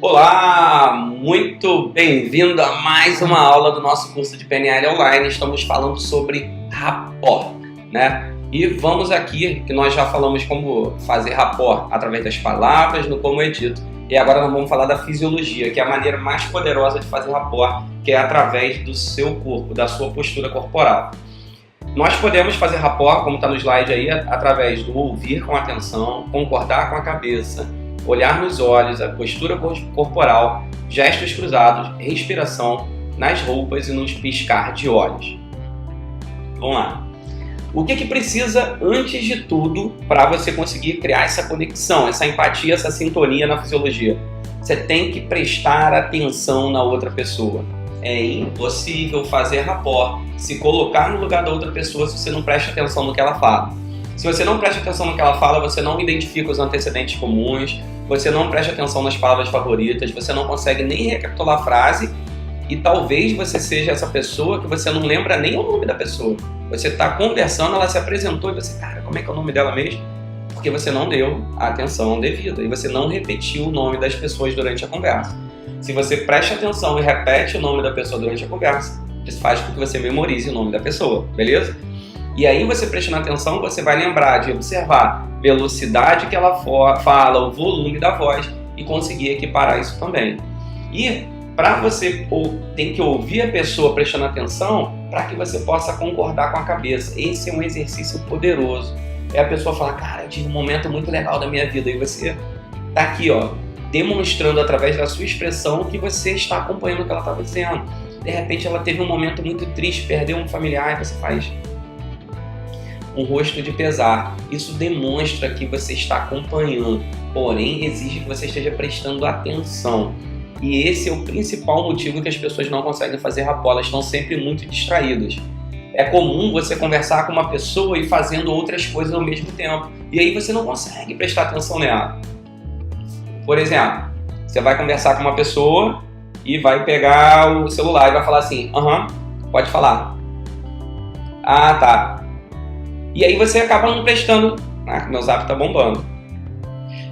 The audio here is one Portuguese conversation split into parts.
Olá, muito bem-vindo a mais uma aula do nosso curso de PNL Online. Estamos falando sobre rapport, né? E vamos aqui, que nós já falamos como fazer rapport através das palavras, no como é dito. E agora nós vamos falar da fisiologia, que é a maneira mais poderosa de fazer rapport, que é através do seu corpo, da sua postura corporal. Nós podemos fazer rapport, como está no slide aí, através do ouvir com atenção, concordar com a cabeça, olhar nos olhos, a postura corporal, gestos cruzados, respiração, nas roupas e nos piscar de olhos. Vamos lá. O que precisa, antes de tudo, para você conseguir criar essa conexão, essa empatia, essa sintonia na fisiologia? Você tem que prestar atenção na outra pessoa. É impossível fazer rapport, se colocar no lugar da outra pessoa se você não presta atenção no que ela fala. Se você não presta atenção no que ela fala, você não identifica os antecedentes comuns, você não presta atenção nas palavras favoritas, você não consegue nem recapitular a frase e talvez você seja essa pessoa que você não lembra nem o nome da pessoa. Você está conversando, ela se apresentou e você, cara, como é que é o nome dela mesmo? Porque você não deu a atenção devida e você não repetiu o nome das pessoas durante a conversa. Se você presta atenção e repete o nome da pessoa durante a conversa, isso faz com que você memorize o nome da pessoa, beleza? E aí você prestando atenção, você vai lembrar de observar a velocidade que ela fala, o volume da voz e conseguir equiparar isso também. E para você tem que ouvir a pessoa prestando atenção para que você possa concordar com a cabeça. Esse é um exercício poderoso. É a pessoa falar, cara, eu tive um momento muito legal da minha vida e você tá aqui, ó, demonstrando através da sua expressão que você está acompanhando o que ela estava dizendo. De repente ela teve um momento muito triste, perdeu um familiar e você faz um rosto de pesar. Isso demonstra que você está acompanhando, porém exige que você esteja prestando atenção. E esse é o principal motivo que as pessoas não conseguem fazer rapport, elas estão sempre muito distraídas. É comum você conversar com uma pessoa e fazendo outras coisas ao mesmo tempo, e aí você não consegue prestar atenção nela. Por exemplo, você vai conversar com uma pessoa e vai pegar o celular e vai falar assim, pode falar. Ah, tá. E aí você acaba não prestando, meu zap tá bombando.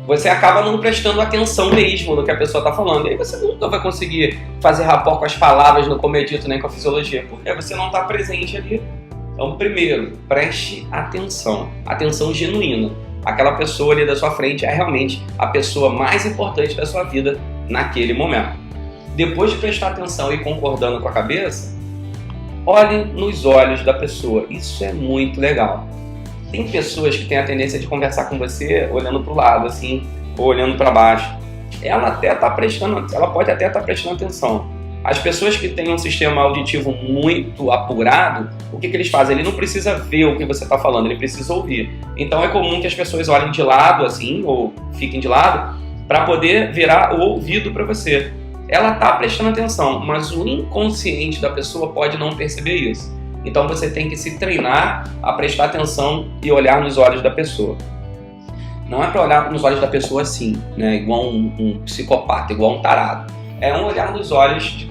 Você acaba não prestando atenção mesmo no que a pessoa está falando. E aí você nunca vai conseguir fazer rapport com as palavras no como é dito, nem com a fisiologia, porque você não está presente ali. Então, primeiro, preste atenção. Atenção genuína. Aquela pessoa ali da sua frente é realmente a pessoa mais importante da sua vida naquele momento. Depois de prestar atenção e concordando com a cabeça, olhe nos olhos da pessoa. Isso é muito legal. Tem pessoas que têm a tendência de conversar com você olhando para o lado, assim, ou olhando para baixo. Ela pode até estar prestando atenção. As pessoas que têm um sistema auditivo muito apurado, o que eles fazem? Ele não precisa ver o que você está falando, ele precisa ouvir. Então é comum que as pessoas olhem de lado, assim, ou fiquem de lado, para poder virar o ouvido para você. Ela está prestando atenção, mas o inconsciente da pessoa pode não perceber isso. Então você tem que se treinar a prestar atenção e olhar nos olhos da pessoa. Não é para olhar nos olhos da pessoa assim, né? Igual um psicopata, igual um tarado. É um olhar nos olhos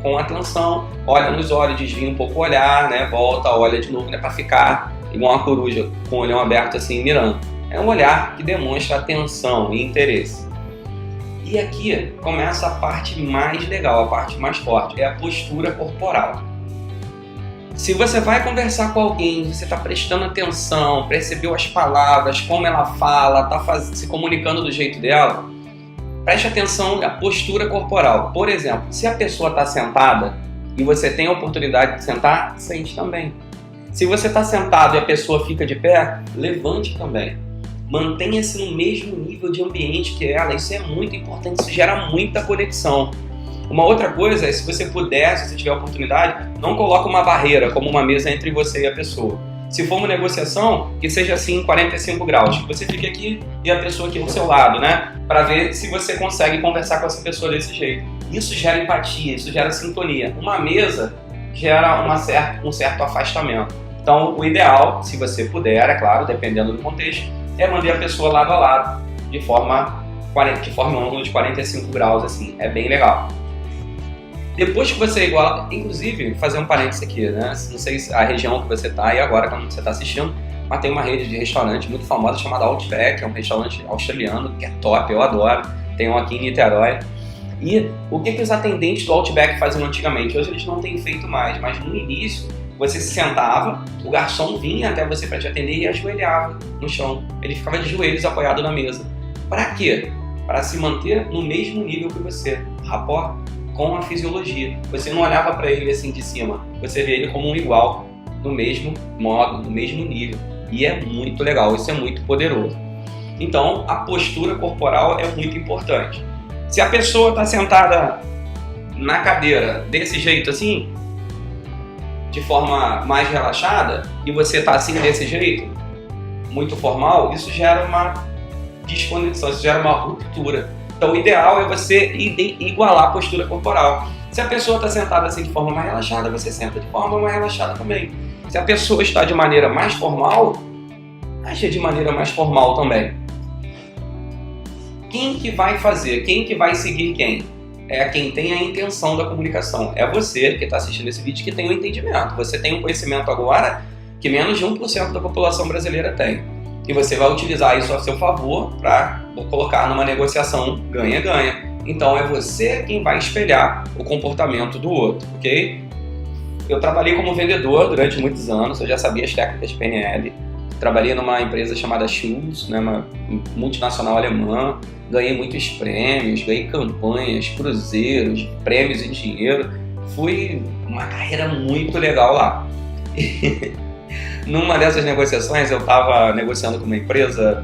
com atenção, olha nos olhos, desvia um pouco o olhar, né? Volta, olha de novo, né? Para ficar igual uma coruja com o olhão aberto assim, mirando. É um olhar que demonstra atenção e interesse. E aqui começa a parte mais legal, a parte mais forte, é a postura corporal. Se você vai conversar com alguém, você está prestando atenção, percebeu as palavras, como ela fala, está se comunicando do jeito dela, preste atenção na postura corporal. Por exemplo, se a pessoa está sentada e você tem a oportunidade de sentar, sente também. Se você está sentado e a pessoa fica de pé, levante também. Mantenha-se no mesmo nível de ambiente que ela, isso é muito importante, isso gera muita conexão. Uma outra coisa é, se você puder, se você tiver a oportunidade, não coloque uma barreira, como uma mesa entre você e a pessoa. Se for uma negociação, que seja assim 45 graus, que você fique aqui e a pessoa aqui do seu lado, né? Para ver se você consegue conversar com essa pessoa desse jeito. Isso gera empatia, isso gera sintonia. Uma mesa gera um certo afastamento. Então, o ideal, se você puder, é claro, dependendo do contexto, é manter a pessoa lado a lado, de forma um ângulo de 45 graus, assim. É bem legal. Depois que você iguala, inclusive, fazer um parênteses aqui, né? Não sei a região que você está e agora quando você está assistindo, mas tem uma rede de restaurante muito famosa chamada Outback, é um restaurante australiano que é top, eu adoro. Tem um aqui em Niterói. E o que os atendentes do Outback faziam antigamente? Hoje eles não têm feito mais, mas no início você se sentava, o garçom vinha até você para te atender e ajoelhava no chão. Ele ficava de joelhos apoiado na mesa. Para quê? Para se manter no mesmo nível que você. Rapport com a fisiologia. Você não olhava para ele assim de cima, você vê ele como um igual, no mesmo modo, no mesmo nível. E é muito legal, isso é muito poderoso. Então, a postura corporal é muito importante. Se a pessoa está sentada na cadeira desse jeito assim, de forma mais relaxada, e você está assim desse jeito, muito formal, isso gera uma desconexão, isso gera uma ruptura. Então o ideal é você igualar a postura corporal. Se a pessoa está sentada assim de forma mais relaxada, você senta de forma mais relaxada também. Se a pessoa está de maneira mais formal, aja de maneira mais formal também. Quem que vai fazer? Quem que vai seguir quem? É quem tem a intenção da comunicação. É você que está assistindo esse vídeo que tem o entendimento. Você tem um conhecimento agora que menos de 1% da população brasileira tem. E você vai utilizar isso a seu favor para colocar numa negociação ganha-ganha. Então é você quem vai espelhar o comportamento do outro, ok? Eu trabalhei como vendedor durante muitos anos, eu já sabia as técnicas de PNL. Trabalhei numa empresa chamada Schulz, né, uma multinacional alemã. Ganhei muitos prêmios, ganhei campanhas, cruzeiros, prêmios em dinheiro. Fui uma carreira muito legal lá. Numa dessas negociações, eu estava negociando com uma empresa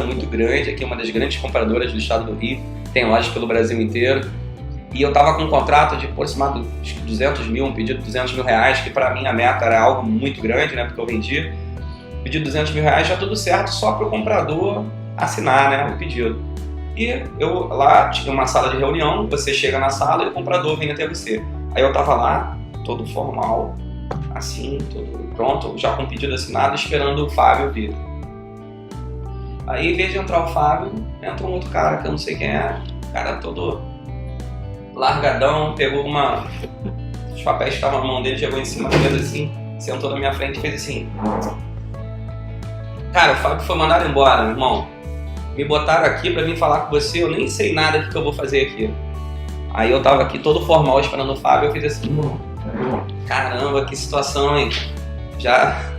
muito grande, aqui uma das grandes compradoras do estado do Rio, tem lojas pelo Brasil inteiro, e eu estava com um contrato de aproximadamente 200 mil, um pedido de 200 mil reais, que para mim a meta era algo muito grande, né, porque eu vendi. Pedi 200 mil reais, já tudo certo, só para o comprador assinar, né, o pedido. E eu lá tinha uma sala de reunião, você chega na sala e o comprador vem até você. Aí eu estava lá, todo formal, assim, todo pronto, já com o pedido assinado, esperando o Fábio vir. Aí, em vez de entrar o Fábio, entra um outro cara que eu não sei quem é, o cara todo largadão, pegou os papéis que estavam na mão dele, chegou em cima, fez assim, sentou na minha frente e fez assim. Cara, o Fábio foi mandado embora, meu irmão. Me botaram aqui pra vir falar com você, eu nem sei nada do que eu vou fazer aqui. Aí eu tava aqui todo formal esperando o Fábio, eu fiz assim, caramba, que situação, hein? Já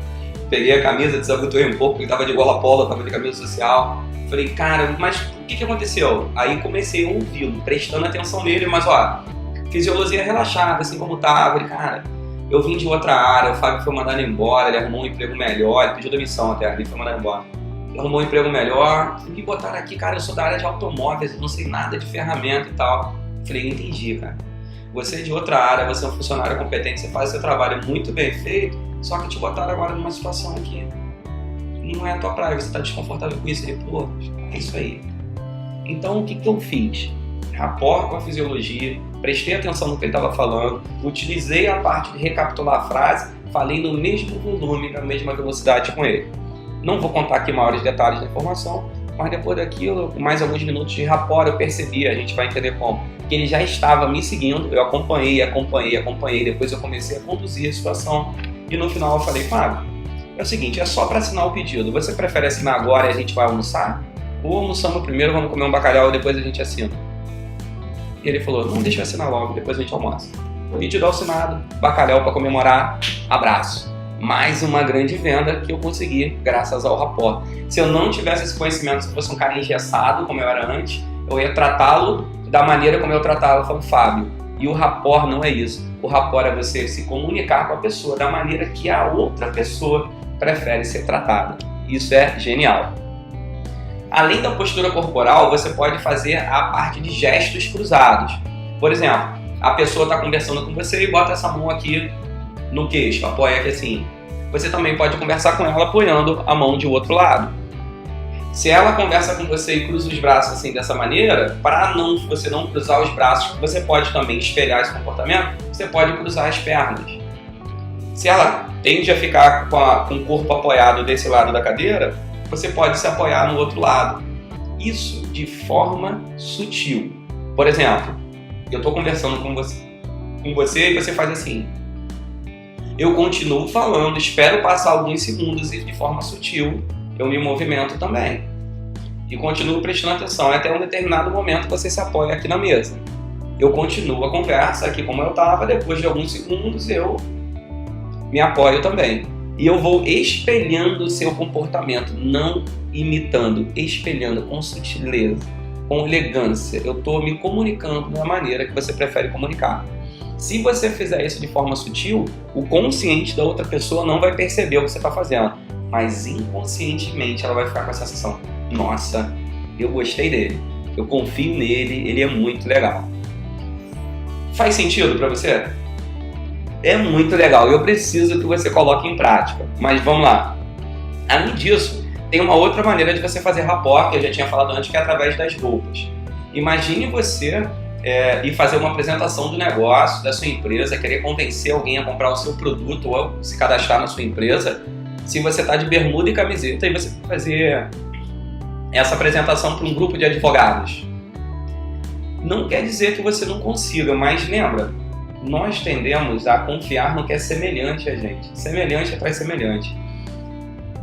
peguei a camisa, desabotoei um pouco, porque tava de gola polo, tava de camisa social. Falei, cara, mas o que aconteceu? Aí comecei a ouvi-lo, prestando atenção nele, mas ó, fisiologia relaxada, assim como tava. Falei, cara, eu vim de outra área, o Fábio foi mandado embora, ele arrumou um emprego melhor, ele pediu demissão até, ele foi mandado embora. Ele arrumou um emprego melhor, me botaram aqui, cara, eu sou da área de automóveis, eu não sei nada de ferramenta e tal. Falei, entendi, cara. Você é de outra área, você é um funcionário competente, você faz seu trabalho muito bem feito, só que te botaram agora numa situação aqui. Não é a tua praia, você está desconfortável com isso. Ele, pô, é isso aí. Então, o que eu fiz? Rapport com a fisiologia, prestei atenção no que ele estava falando, utilizei a parte de recapitular a frase, falei no mesmo volume, na mesma velocidade com ele. Não vou contar aqui maiores detalhes da informação, mas depois daquilo, com mais alguns minutos de rapport, eu percebi, a gente vai entender como, que ele já estava me seguindo, eu acompanhei, depois eu comecei a conduzir a situação, e no final eu falei, Fábio, é o seguinte, é só para assinar o pedido, você prefere assinar agora e a gente vai almoçar? Ou almoçamos primeiro, vamos comer um bacalhau e depois a gente assina? E ele falou, não, deixa eu assinar logo, depois a gente almoça. Pedido assinado, bacalhau para comemorar, abraço. Mais uma grande venda que eu consegui graças ao rapport. Se eu não tivesse esse conhecimento, se fosse um cara engessado, como eu era antes, eu ia tratá-lo da maneira como eu tratava o Fábio. E o rapport não é isso. O rapport é você se comunicar com a pessoa da maneira que a outra pessoa prefere ser tratada. Isso é genial. Além da postura corporal, você pode fazer a parte de gestos cruzados. Por exemplo, a pessoa está conversando com você e bota essa mão aqui no queixo, apoia aqui assim. Você também pode conversar com ela apoiando a mão de outro lado. Se ela conversa com você e cruza os braços assim dessa maneira, para você não cruzar os braços, você pode também espelhar esse comportamento, você pode cruzar as pernas. Se ela tende a ficar com o corpo apoiado desse lado da cadeira, você pode se apoiar no outro lado. Isso de forma sutil. Por exemplo, eu estou conversando com você e você faz assim. Eu continuo falando, espero passar alguns segundos e de forma sutil eu me movimento também. e continuo prestando atenção até um determinado momento que você se apoia aqui na mesa. Eu continuo a conversa aqui como eu estava, depois de alguns segundos eu me apoio também. E eu vou espelhando o seu comportamento, não imitando, espelhando com sutileza, com elegância. Eu estou me comunicando da maneira que você prefere comunicar. Se você fizer isso de forma sutil, o consciente da outra pessoa não vai perceber o que você está fazendo, mas inconscientemente ela vai ficar com a sensação: nossa, eu gostei dele, eu confio nele, ele é muito legal. Faz sentido para você? É muito legal, eu preciso que você coloque em prática, mas vamos lá. Além disso, tem uma outra maneira de você fazer rapport, que eu já tinha falado antes, que é através das roupas. Imagine você ir fazer uma apresentação do negócio, da sua empresa, querer convencer alguém a comprar o seu produto ou se cadastrar na sua empresa. Se você está de bermuda e camiseta e você vai fazer essa apresentação para um grupo de advogados, não quer dizer que você não consiga, mas lembra, nós tendemos a confiar no que é semelhante a gente. Semelhante atrai semelhante.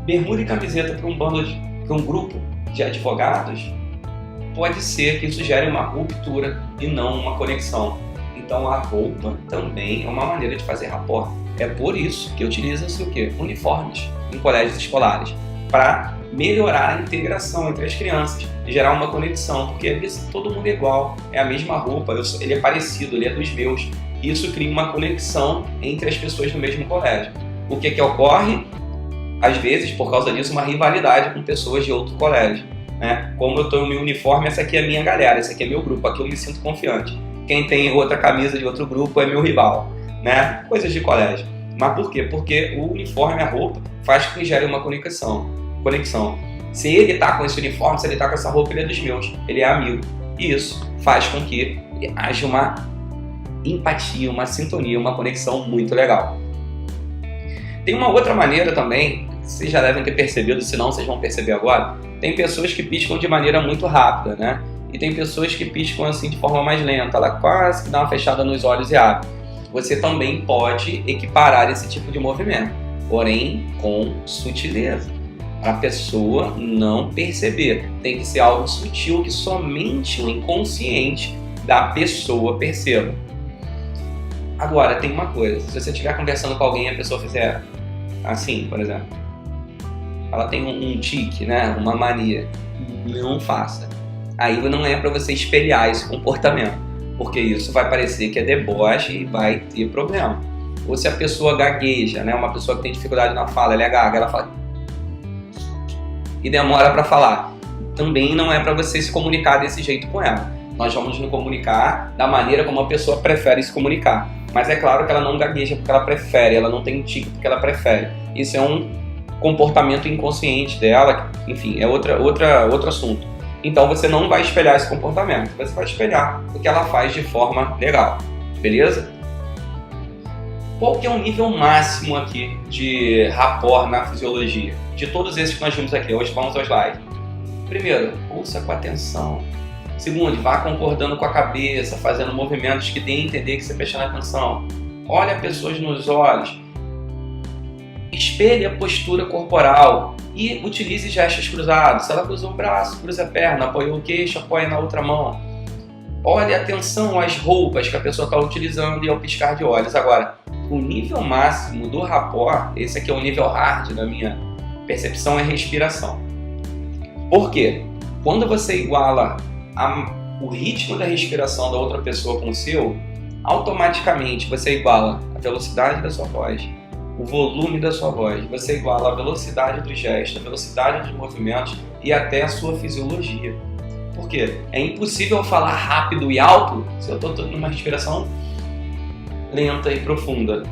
Bermuda e camiseta para um grupo de advogados, pode ser que isso gere uma ruptura e não uma conexão. Então a roupa também é uma maneira de fazer rapport. É por isso que utiliza-se o quê? Uniformes em colégios escolares, para melhorar a integração entre as crianças e gerar uma conexão, porque ali todo mundo é igual, é a mesma roupa, ele é parecido, ele é dos meus. Isso cria uma conexão entre as pessoas do mesmo colégio. O que ocorre? Às vezes, por causa disso, uma rivalidade com pessoas de outro colégio. Né? Como eu estou no meu uniforme, essa aqui é a minha galera, esse aqui é meu grupo, aqui eu me sinto confiante. Quem tem outra camisa de outro grupo é meu rival. Né? Coisas de colégio. Mas por quê? Porque o uniforme, a roupa, faz com que gere uma conexão. Se ele está com esse uniforme, se ele está com essa roupa, ele é dos meus, ele é amigo. E isso faz com que haja uma empatia, uma sintonia, uma conexão muito legal. Tem uma outra maneira também, vocês já devem ter percebido, se não, vocês vão perceber agora. Tem pessoas que piscam de maneira muito rápida, né? E tem pessoas que piscam assim de forma mais lenta, ela quase que dá uma fechada nos olhos e abre. Você também pode equiparar esse tipo de movimento, porém com sutileza, para a pessoa não perceber. Tem que ser algo sutil que somente o inconsciente da pessoa perceba. Agora, tem uma coisa, se você estiver conversando com alguém e a pessoa fizer assim, por exemplo, ela tem um tique, né? Uma mania, não faça. Aí não é para você espelhar esse comportamento, porque isso vai parecer que é deboche e vai ter problema. Ou se a pessoa gagueja, né? Uma pessoa que tem dificuldade na fala, ela é gaga, ela fala e demora para falar. Também não é para você se comunicar desse jeito com ela. Nós vamos nos comunicar da maneira como a pessoa prefere se comunicar. Mas é claro que ela não gagueja porque ela prefere, ela não tem tique porque ela prefere. Isso é um comportamento inconsciente dela, enfim, é outro assunto. Então você não vai espelhar esse comportamento, você vai espelhar o que ela faz de forma legal, beleza? Qual que é o nível máximo aqui de rapport na fisiologia? De todos esses que nós vimos aqui, hoje vamos ao slide. Primeiro, ouça com atenção. Segundo, vá concordando com a cabeça, fazendo movimentos que deem a entender que você está prestando atenção. Olhe as pessoas nos olhos. Espelhe a postura corporal e utilize gestos cruzados. Se ela cruzou o braço, cruza a perna, apoiou o queixo, apoia na outra mão. Olhe atenção às roupas que a pessoa está utilizando e ao piscar de olhos. Agora, o nível máximo do rapport, esse aqui é o nível hard da minha percepção, é respiração. Por quê? Quando você iguala o ritmo da respiração da outra pessoa com o seu, automaticamente você iguala a velocidade da sua voz, o volume da sua voz, você iguala a velocidade do gesto, a velocidade dos movimentos e até a sua fisiologia. Por quê? É impossível falar rápido e alto se eu estou numa respiração lenta e profunda.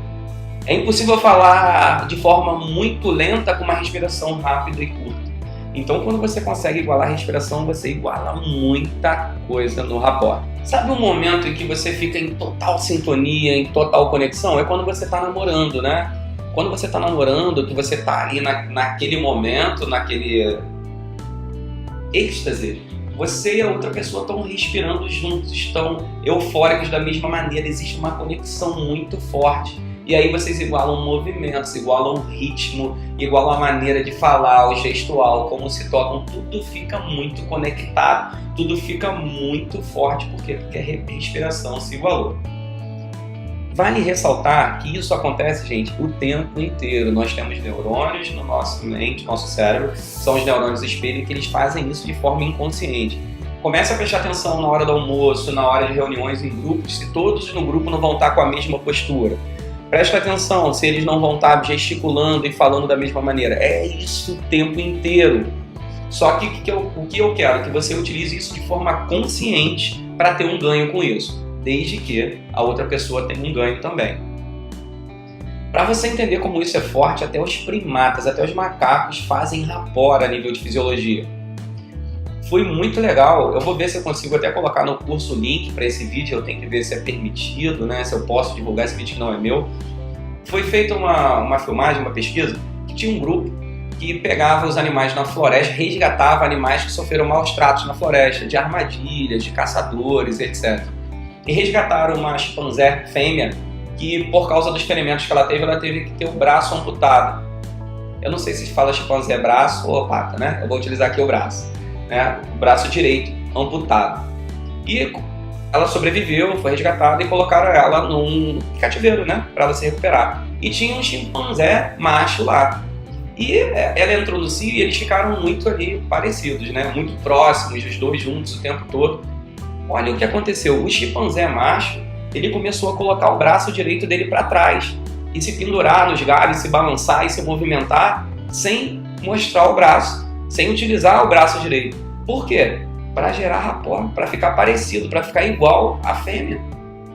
É impossível falar de forma muito lenta com uma respiração rápida e curta. Então, quando você consegue igualar a respiração, você iguala muita coisa no rapport. Sabe um momento em que você fica em total sintonia, em total conexão? É quando você está namorando, né? Quando você está namorando, que você está ali naquele momento, naquele êxtase, você e a outra pessoa estão respirando juntos, estão eufóricos da mesma maneira, existe uma conexão muito forte. E aí vocês igualam movimentos, igualam o ritmo, igualam a maneira de falar, o gestual, como se tocam, tudo fica muito conectado, tudo fica muito forte. Por quê? Porque a respiração se igualou. Vale ressaltar que isso acontece, gente, o tempo inteiro. Nós temos neurônios no nosso mente, no nosso cérebro, são os neurônios espelho, que eles fazem isso de forma inconsciente. Comece a prestar atenção na hora do almoço, na hora de reuniões em grupos, se todos no grupo não vão estar com a mesma postura. Presta atenção se eles não vão estar gesticulando e falando da mesma maneira. É isso o tempo inteiro. Só que o que eu quero? Que você utilize isso de forma consciente para ter um ganho com isso, desde que a outra pessoa tenha um ganho também. Para você entender como isso é forte, até os primatas, até os macacos fazem rapport a nível de fisiologia. Foi muito legal. Eu vou ver se eu consigo até colocar no curso o link para esse vídeo. Eu tenho que ver se é permitido, né? Se eu posso divulgar esse vídeo que não é meu. Foi feita uma filmagem, uma pesquisa, que tinha um grupo que pegava os animais na floresta, resgatava animais que sofreram maus tratos na floresta, de armadilhas, de caçadores, etc. E resgataram uma chimpanzé fêmea que, por causa dos ferimentos que ela teve que ter o braço amputado. Eu não sei se fala chimpanzé braço ou pata, né? Eu vou utilizar aqui o braço. Né, o braço direito amputado. E ela sobreviveu, foi resgatada e colocaram ela num cativeiro, né, para ela se recuperar. E tinha um chimpanzé macho lá. E ela entrou no cio e eles ficaram muito ali parecidos, né, muito próximos, os dois juntos o tempo todo. Olha o que aconteceu. O chimpanzé macho, ele começou a colocar o braço direito dele para trás e se pendurar nos galhos, se balançar e se movimentar sem mostrar o braço, sem utilizar o braço direito. Por quê? Para gerar rapport, para ficar parecido, para ficar igual à fêmea.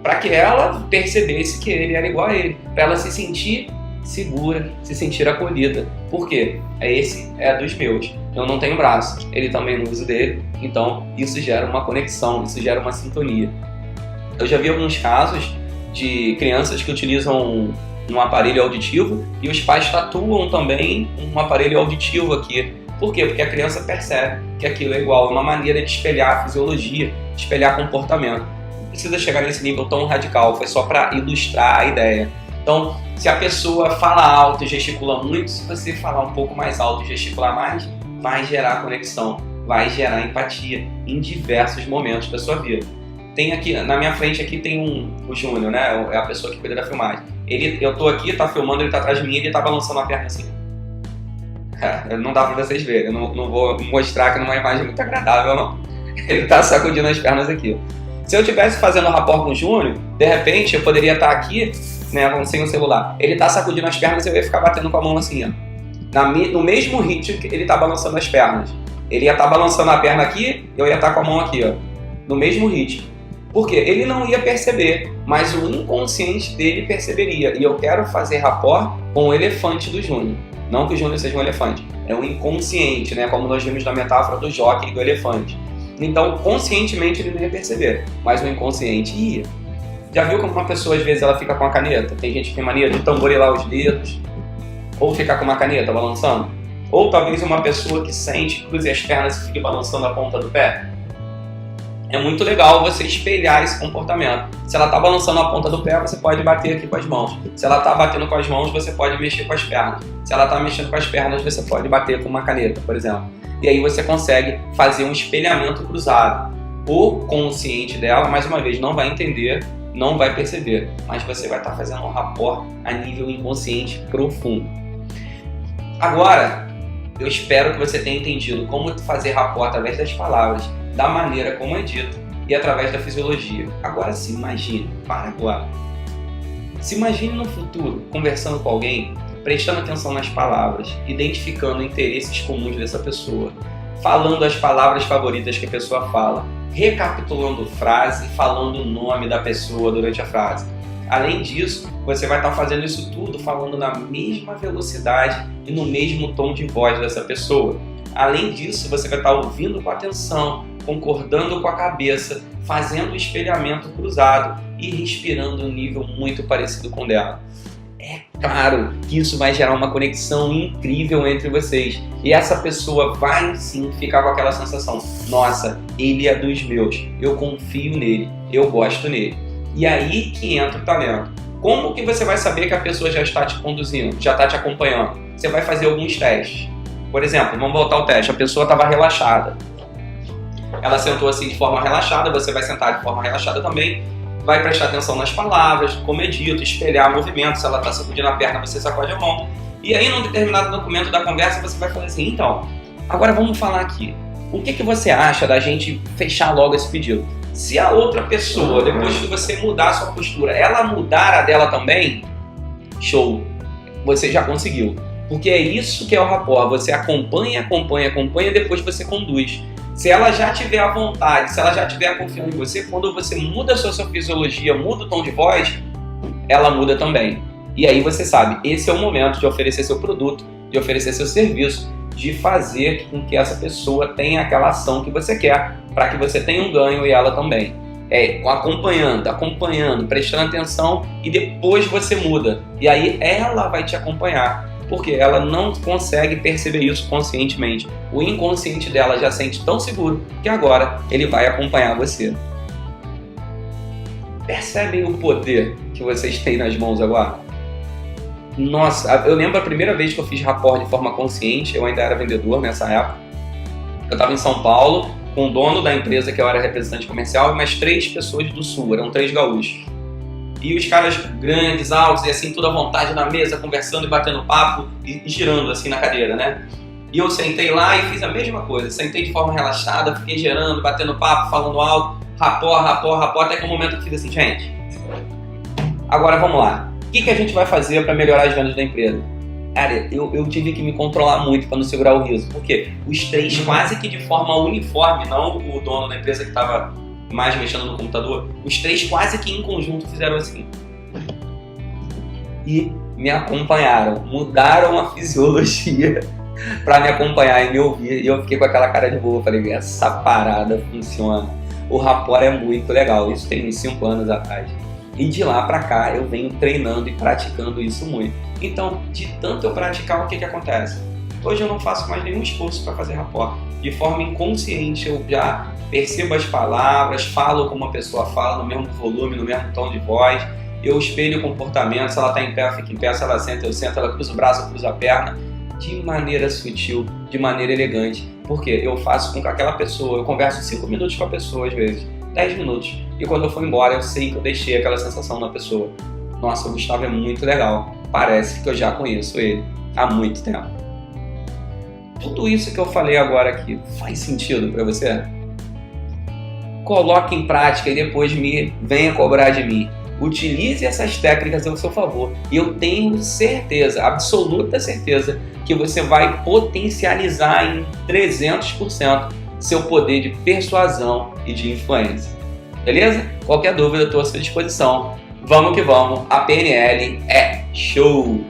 Para que ela percebesse que ele era igual a ele. Para ela se sentir segura, se sentir acolhida. Por quê? Esse é dos meus. Eu não tenho braço, ele também não usa dele. Então isso gera uma conexão, isso gera uma sintonia. Eu já vi alguns casos de crianças que utilizam um aparelho auditivo e os pais tatuam também um aparelho auditivo aqui. Por quê? Porque a criança percebe que aquilo é igual, é uma maneira de espelhar a fisiologia, de espelhar comportamento. Não precisa chegar nesse nível tão radical, foi só para ilustrar a ideia. Então, se a pessoa fala alto e gesticula muito, se você falar um pouco mais alto e gesticular mais, vai gerar conexão, vai gerar empatia em diversos momentos da sua vida. Tem aqui, na minha frente aqui tem o Júnior, né? É a pessoa que cuida da filmagem. Eu tô aqui, tá filmando, ele tá atrás de mim e ele tá balançando a perna assim. Não dá pra vocês verem, eu não vou mostrar que não é uma imagem muito agradável, não. Ele tá sacudindo as pernas aqui. Se eu estivesse fazendo rapport com o Júnior, de repente eu poderia estar aqui, né, sem o celular. Ele tá sacudindo as pernas e eu ia ficar batendo com a mão assim, ó. No mesmo ritmo que ele tá balançando as pernas. Ele ia estar balançando a perna aqui, eu ia estar com a mão aqui, ó. No mesmo ritmo. Por quê? Ele não ia perceber, mas o inconsciente dele perceberia. E eu quero fazer rapport com o elefante do Júnior. Não que o Júnior seja um elefante, é um inconsciente, né? Como nós vimos na metáfora do jockey e do elefante. Então, conscientemente ele não ia perceber, mas o inconsciente ia. Já viu como uma pessoa, às vezes, ela fica com a caneta? Tem gente que tem mania de tamborilar os dedos, ou ficar com uma caneta balançando. Ou talvez uma pessoa que sente, cruze as pernas e fique balançando a ponta do pé. É muito legal você espelhar esse comportamento. Se ela está balançando a ponta do pé, você pode bater aqui com as mãos. Se ela está batendo com as mãos, você pode mexer com as pernas. Se ela está mexendo com as pernas, você pode bater com uma caneta, por exemplo. E aí você consegue fazer um espelhamento cruzado. O consciente dela, mais uma vez, não vai entender, não vai perceber, mas você vai estar fazendo um rapport a nível inconsciente profundo. Agora, eu espero que você tenha entendido como fazer rapport através das palavras, da maneira como é dito e através da fisiologia. Agora se imagine, para agora. Se imagine no futuro, conversando com alguém, prestando atenção nas palavras, identificando interesses comuns dessa pessoa, falando as palavras favoritas que a pessoa fala, recapitulando frase, falando o nome da pessoa durante a frase. Além disso, você vai estar fazendo isso tudo falando na mesma velocidade e no mesmo tom de voz dessa pessoa. Além disso, você vai estar ouvindo com atenção, concordando com a cabeça, fazendo o espelhamento cruzado e respirando um nível muito parecido com o dela. É claro que isso vai gerar uma conexão incrível entre vocês. E essa pessoa vai sim ficar com aquela sensação: nossa, ele é dos meus, eu confio nele, eu gosto nele. E aí que entra o talento. Como que você vai saber que a pessoa já está te conduzindo, já está te acompanhando? Você vai fazer alguns testes. Por exemplo, vamos voltar ao teste. A pessoa estava relaxada. Ela sentou assim de forma relaxada, você vai sentar de forma relaxada também. Vai prestar atenção nas palavras, como é dito, espelhar movimentos. Se ela está sacudindo a perna, você sacode a mão. E aí, num determinado documento da conversa, você vai falar assim, então, agora vamos falar aqui. O que você acha da gente fechar logo esse pedido? Se a outra pessoa, depois que você mudar a sua postura, ela mudar a dela também, show, você já conseguiu. Porque é isso que é o rapport, você acompanha, depois você conduz. Se ela já tiver a vontade, se ela já tiver a confiança em você, quando você muda a sua fisiologia, muda o tom de voz, ela muda também. E aí você sabe, esse é o momento de oferecer seu produto, de oferecer seu serviço, de fazer com que essa pessoa tenha aquela ação que você quer, para que você tenha um ganho e ela também. Acompanhando, prestando atenção e depois você muda. E aí ela vai te acompanhar, porque ela não consegue perceber isso conscientemente. O inconsciente dela já sente tão seguro que agora ele vai acompanhar você. Percebem o poder que vocês têm nas mãos agora? Nossa, eu lembro a primeira vez que eu fiz rapport de forma consciente, eu ainda era vendedor nessa época. Eu estava em São Paulo com o dono da empresa, que eu era representante comercial, e mais 3 pessoas do Sul, eram 3 gaúchos. E os caras grandes, altos, e assim, tudo à vontade na mesa, conversando e batendo papo e girando assim na cadeira, né? E eu sentei lá e fiz a mesma coisa, sentei de forma relaxada, fiquei girando, batendo papo, falando alto, rapport, até que o momento que eu fiz assim, gente, agora vamos lá. O que a gente vai fazer para melhorar as vendas da empresa? Cara, eu tive que me controlar muito para não segurar o riso, porque os 3 quase que de forma uniforme, não o dono da empresa que estava mais mexendo no computador, os 3 quase que em conjunto fizeram assim. E me acompanharam, mudaram a fisiologia para me acompanhar e me ouvir, e eu fiquei com aquela cara de boa, falei, essa parada funciona. O rapport é muito legal, isso tem uns 5 anos atrás. E de lá pra cá eu venho treinando e praticando isso muito. Então, de tanto eu praticar, o que acontece? Hoje eu não faço mais nenhum esforço para fazer rapport. De forma inconsciente eu já percebo as palavras, falo como a pessoa fala, no mesmo volume, no mesmo tom de voz. Eu espelho o comportamento, se ela está em pé, eu fico em pé, se ela senta, eu sento, ela cruza o braço, eu cruzo a perna. De maneira sutil, de maneira elegante. Porque eu faço com que aquela pessoa, eu converso 5 minutos com a pessoa às vezes. 10 minutos. E quando eu for embora, eu sei que eu deixei aquela sensação na pessoa. Nossa, o Gustavo é muito legal. Parece que eu já conheço ele há muito tempo. Tudo isso que eu falei agora aqui faz sentido para você? Coloque em prática e depois venha cobrar de mim. Utilize essas técnicas ao seu favor. E eu tenho certeza, absoluta certeza, que você vai potencializar em 300% seu poder de persuasão e de influência. Beleza? Qualquer dúvida, estou à sua disposição. Vamos que vamos, a PNL é show!